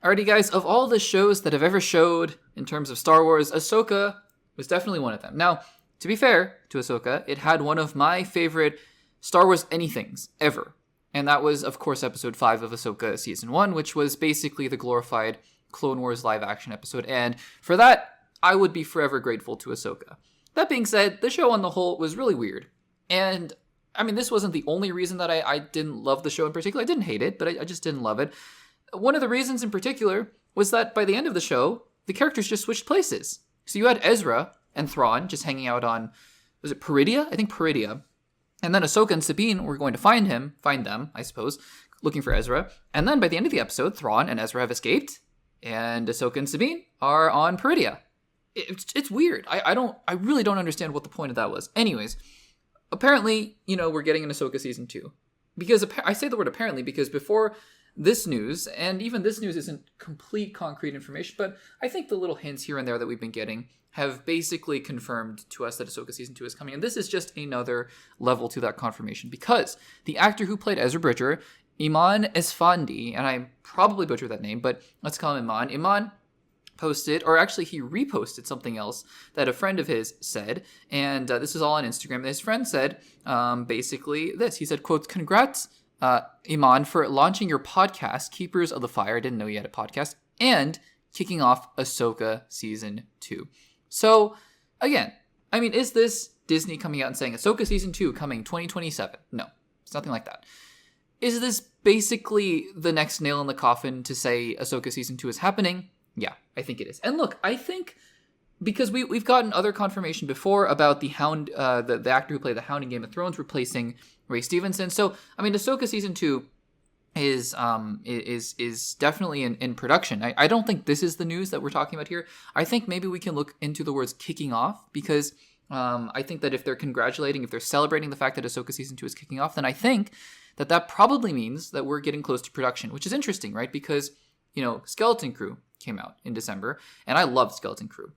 Alrighty, guys, of all the shows that have ever showed in terms of Star Wars, Ahsoka was definitely one of them. Now, to be fair to Ahsoka, it had one of my favorite Star Wars anythings ever. And that was, of course, episode 5 of Ahsoka Season 1, which was basically the glorified Clone Wars live-action episode. And for that, I would be forever grateful to Ahsoka. That being said, the show on the whole was really weird. And, I mean, this wasn't the only reason that I didn't love the show in particular. I didn't hate it, but I just didn't love it. One of the reasons in particular was that by the end of the show, the characters just switched places. So you had Ezra and Thrawn just hanging out on, was it Peridia? I think Peridia. And then Ahsoka and Sabine were going to find them, I suppose, looking for Ezra. And then by the end of the episode, Thrawn and Ezra have escaped, and Ahsoka and Sabine are on Peridia. It's weird. I really don't understand what the point of that was. Anyways, apparently, we're getting an Ahsoka season 2. Because I say the word apparently because before this news, and even this news isn't complete concrete information, but I think the little hints here and there that we've been getting have basically confirmed to us that Ahsoka Season 2 is coming. And this is just another level to that confirmation because the actor who played EZRA BRIDGER, EMAN ESFANDI'S, and I probably butchered that name, but let's call him Iman. Iman posted, or actually he reposted something else that a friend of his said, and this is all on Instagram. And his friend said basically this. He said, quotes, "Congrats, Iman, for launching your podcast, Keepers of the Fire." I didn't know you had a podcast. And kicking off Ahsoka Season 2. So, again, I mean, is this Disney coming out and saying Ahsoka Season 2 coming 2027? No, it's nothing like that. Is this basically the next nail in the coffin to say Ahsoka Season 2 is happening? Yeah, I think it is. And look, I think because we've gotten other confirmation before about the Hound, the actor who played the Hound in Game of Thrones replacing Ray Stevenson. So, I mean, Ahsoka Season 2 is definitely in production. I don't think this is the news that we're talking about here. I think maybe we can look into the words kicking off because I think that if they're celebrating the fact that Ahsoka Season 2 is kicking off, then I think that probably means that we're getting close to production, which is interesting, right? Because, Skeleton Crew came out in December, and I loved Skeleton Crew.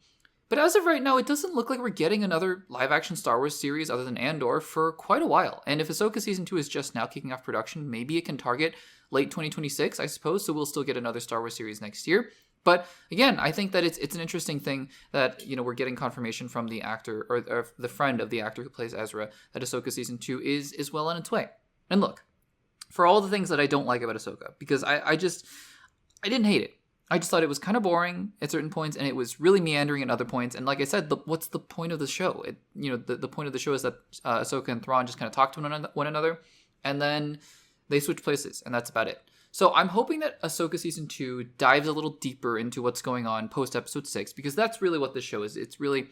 But as of right now, it doesn't look like we're getting another live-action Star Wars series other than Andor for quite a while. And if Ahsoka Season 2 is just now kicking off production, maybe it can target late 2026, I suppose, so we'll still get another Star Wars series next year. But again, I think that it's an interesting thing that, we're getting confirmation from the actor, or the friend of the actor who plays Ezra, that Ahsoka Season 2 is well on its way. And look, for all the things that I don't like about Ahsoka, because I didn't hate it. I just thought it was kind of boring at certain points, and it was really meandering at other points. And like I said, what's the point of the show? The point of the show is that Ahsoka and Thrawn just kind of talk to one another, and then they switch places, and that's about it. So I'm hoping that Ahsoka Season 2 dives a little deeper into what's going on post-Episode 6, because that's really what this show is. It's really,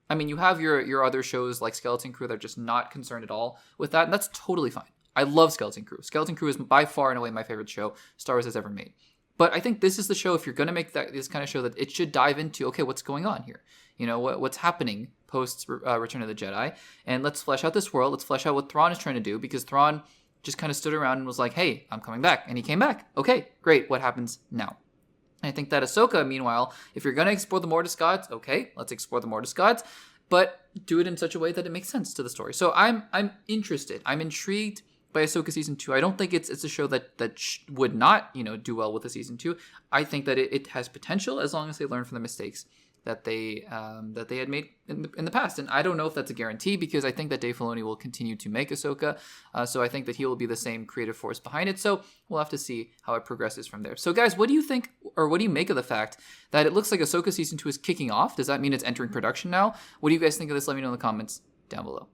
I mean, you have your other shows like Skeleton Crew that are just not concerned at all with that, and that's totally fine. I love Skeleton Crew. Skeleton Crew is by far and away my favorite show Star Wars has ever made. But I think this is the show, if you're going to make this kind of show, that it should dive into, okay, what's going on here? What's happening post Return of the Jedi? And let's flesh out this world. Let's flesh out what Thrawn is trying to do, because Thrawn just kind of stood around and was like, hey, I'm coming back. And he came back. Okay, great. What happens now? And I think that Ahsoka, meanwhile, if you're going to explore the Mortis gods, okay, let's explore the Mortis gods, but do it in such a way that it makes sense to the story. So I'm interested. I'm intrigued by Ahsoka Season 2. I don't think it's a show that would not, do well with a Season 2. I think that it has potential as long as they learn from the mistakes that they had made in the past. And I don't know if that's a guarantee, because I think that Dave Filoni will continue to make Ahsoka. So I think that he will be the same creative force behind it. So we'll have to see how it progresses from there. So guys, what do you think, or what do you make of the fact that it looks like Ahsoka Season 2 is kicking off? Does that mean it's entering production now? What do you guys think of this? Let me know in the comments down below.